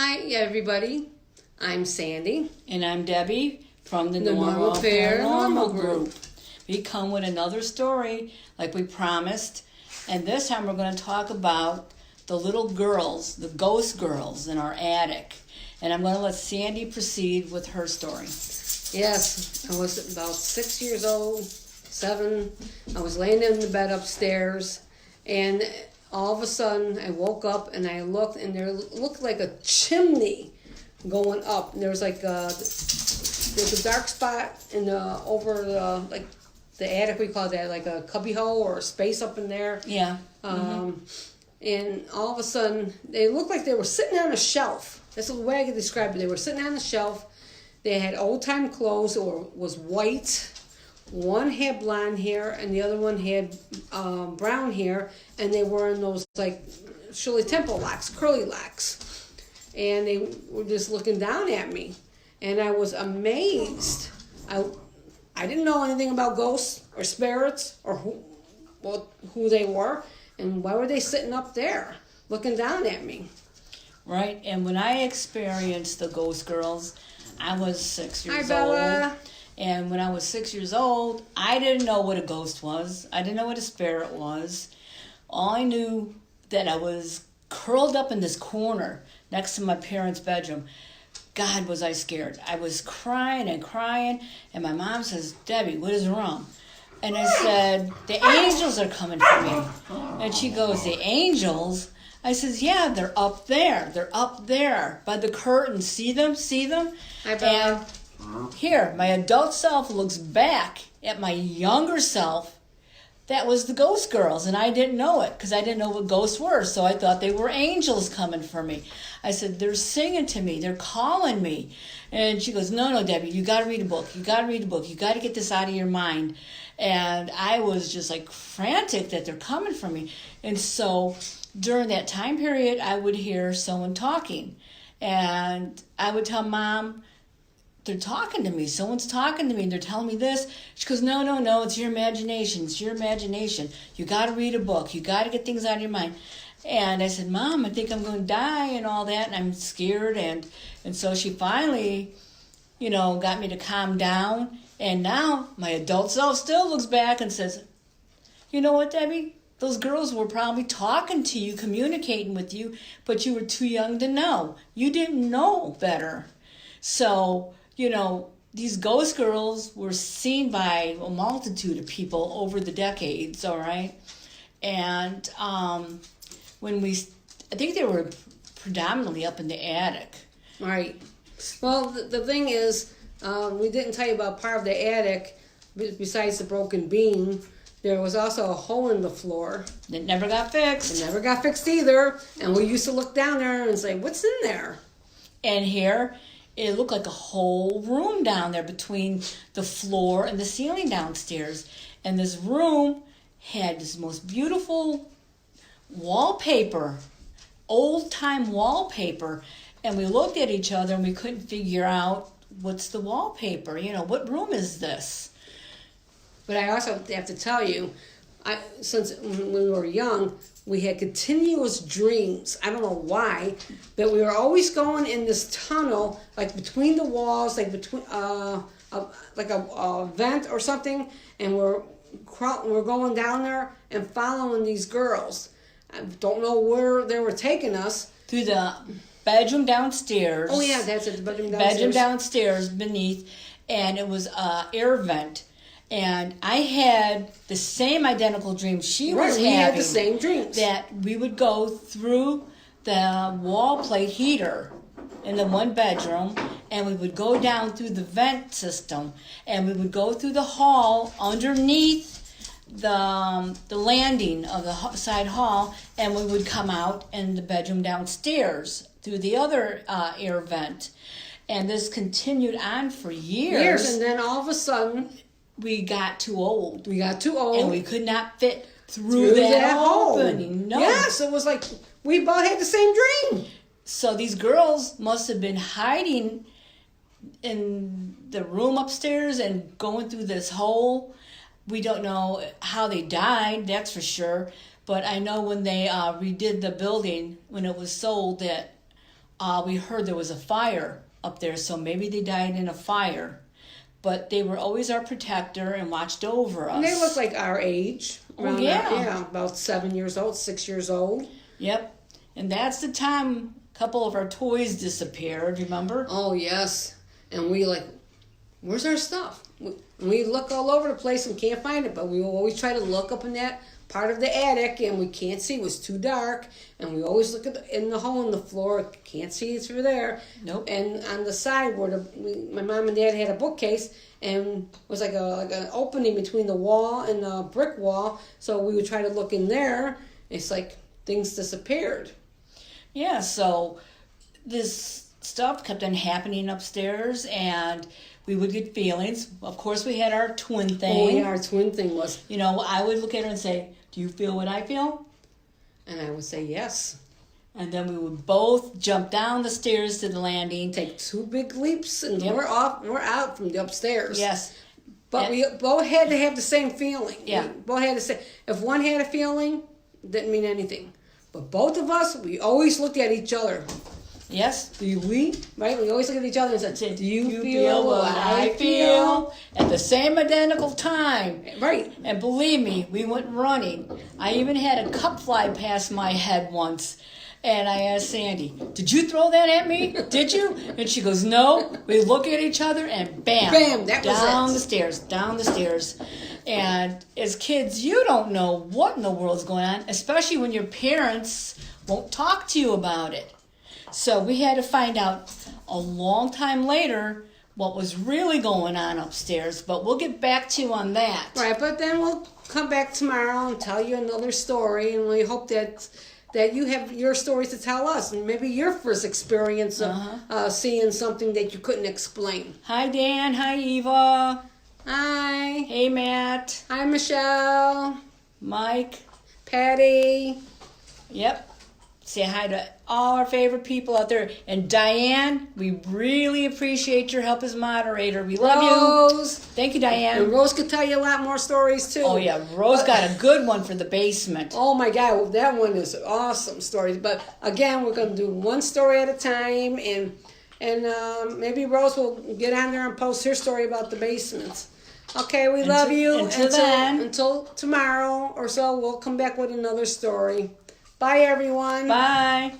Hi, everybody. I'm Sandy. And I'm Debbie from the Normal Paranormal Group. We come with another story like we promised. And this time we're going to talk about the little girls, the ghost girls in our attic. And I'm going to let Sandy proceed with her story. Yes, I was about 6 years old, 7. I was laying in the bed upstairs, and all of a sudden I woke up and I looked, and there looked like a chimney going up. And there was like there's a dark spot in the over the like the attic. We call that like a cubby hole or a space up in there. Yeah. And all of a sudden they looked like they were sitting on a shelf. That's the way I can describe it. They were sitting on a shelf. They had old-time clothes or was white. One had blonde hair and the other one had brown hair. And they were in those like Shirley Temple locks, curly locks. And they were just looking down at me. And I was amazed. I didn't know anything about ghosts or spirits or who they were. And why were they sitting up there looking down at me? Right. And when I experienced the ghost girls, I was 6 years Hi, Bella. old. And when I was 6 years old, I didn't know what a ghost was. I didn't know what a spirit was. All I knew that I was curled up in this corner next to my parents' bedroom. God, was I scared. I was crying and crying. And my mom says, Debbie, what is wrong? And I said, the angels are coming for me. And she goes, the angels? I says, yeah, they're up there. They're up there by the curtain. See them? See them? And here, my adult self looks back at my younger self. That was the ghost girls, and I didn't know it because I didn't know what ghosts were, so I thought they were angels coming for me. I said, they're singing to me. They're calling me. And she goes, no, Debbie, you got to read a book. You got to read a book. You got to get this out of your mind. And I was just like frantic that they're coming for me. And so during that time period, I would hear someone talking. And I would tell Mom, they're talking to me. Someone's talking to me. And they're telling me this. She goes, no, it's your imagination. It's your imagination. You got to read a book. You got to get things out of your mind. And I said, Mom, I think I'm going to die and all that. And I'm scared. And so she finally, got me to calm down. And now my adult self still looks back and says, you know what, Debbie? Those girls were probably talking to you, communicating with you, but you were too young to know. You didn't know better. So, these ghost girls were seen by a multitude of people over the decades, all right? And I think they were predominantly up in the attic. Right. Well, the thing is, we didn't tell you about part of the attic. Besides the broken beam, there was also a hole in the floor. It never got fixed. It never got fixed either. And we used to look down there and say, what's in there? And here, it looked like a whole room down there between the floor and the ceiling downstairs. And this room had this most beautiful wallpaper, old-time wallpaper. And we looked at each other and we couldn't figure out what's the wallpaper. What room is this? But I also have to tell you, since when we were young, we had continuous dreams. I don't know why, but we were always going in this tunnel, like between the walls, like between a vent or something, and we're going down there and following these girls. I don't know where they were taking us. Through the bedroom downstairs. Oh yeah, that's it. The bedroom downstairs. Bedroom downstairs beneath, and it was an air vent. And I had the same identical dream she was having. We had the same dreams. That we would go through the wall plate heater in the one bedroom, and we would go down through the vent system, and we would go through the hall underneath the landing of the side hall, and we would come out in the bedroom downstairs through the other air vent. And this continued on for years. And then all of a sudden, we got too old. And we could not fit through that opening. No. Yes, it was like we both had the same dream. So these girls must have been hiding in the room upstairs and going through this hole. We don't know how they died, that's for sure. But I know when they redid the building, when it was sold, that we heard there was a fire up there, so maybe they died in a fire. But they were always our protector and watched over us. And they look like our age. Oh, yeah. Yeah, about 7 years old, 6 years old. Yep. And that's the time a couple of our toys disappeared, remember? Oh, yes. And we like, where's our stuff? We look all over the place and can't find it, but we will always try to look up in that part of the attic, and we can't see. It was too dark, and we always look in the hole in the floor. Can't see it through there. Nope. And on the side where my mom and dad had a bookcase, and it was like an opening between the wall and the brick wall. So we would try to look in there. It's like things disappeared. Yeah, so this stuff kept on happening upstairs, and we would get feelings. Of course, we had our twin thing. Oh, yeah, our twin thing was. You know, I would look at her and say, do you feel what I feel? And I would say yes. And then we would both jump down the stairs to the landing. Take 2 big leaps, and Yep. we're out from the upstairs. Yes. But And- we both had to have the same feeling. Yeah. We both had to say, if one had a feeling, it didn't mean anything. But both of us, we always looked at each other. Yes. Do we? Right? We always look at each other and said, do you feel feel what I feel? At the same identical time. Right. And believe me, we went running. I even had a cup fly past my head once. And I asked Sandy, did you throw that at me? Did you? And she goes, no. We look at each other and bam. Bam, that was down it. down the stairs. And as kids, you don't know what in the world's going on, especially when your parents won't talk to you about it. So we had to find out a long time later what was really going on upstairs, but we'll get back to you on that. Right, but then we'll come back tomorrow and tell you another story, and we hope that you have your stories to tell us, and maybe your first experience of seeing something that you couldn't explain. Hi, Dan. Hi, Eva. Hi. Hey, Matt. Hi, Michelle. Mike. Patty. Yep. Say hi to all our favorite people out there. And Diane, we really appreciate your help as moderator. We love you. Rose. Thank you, Diane. And Rose could tell you a lot more stories, too. Oh, yeah. Rose got a good one for the basement. Oh, my God. That one is awesome stories. But, again, we're going to do one story at a time. And maybe Rose will get on there and post her story about the basement. Okay, we love you. Until tomorrow or so, we'll come back with another story. Bye, everyone. Bye.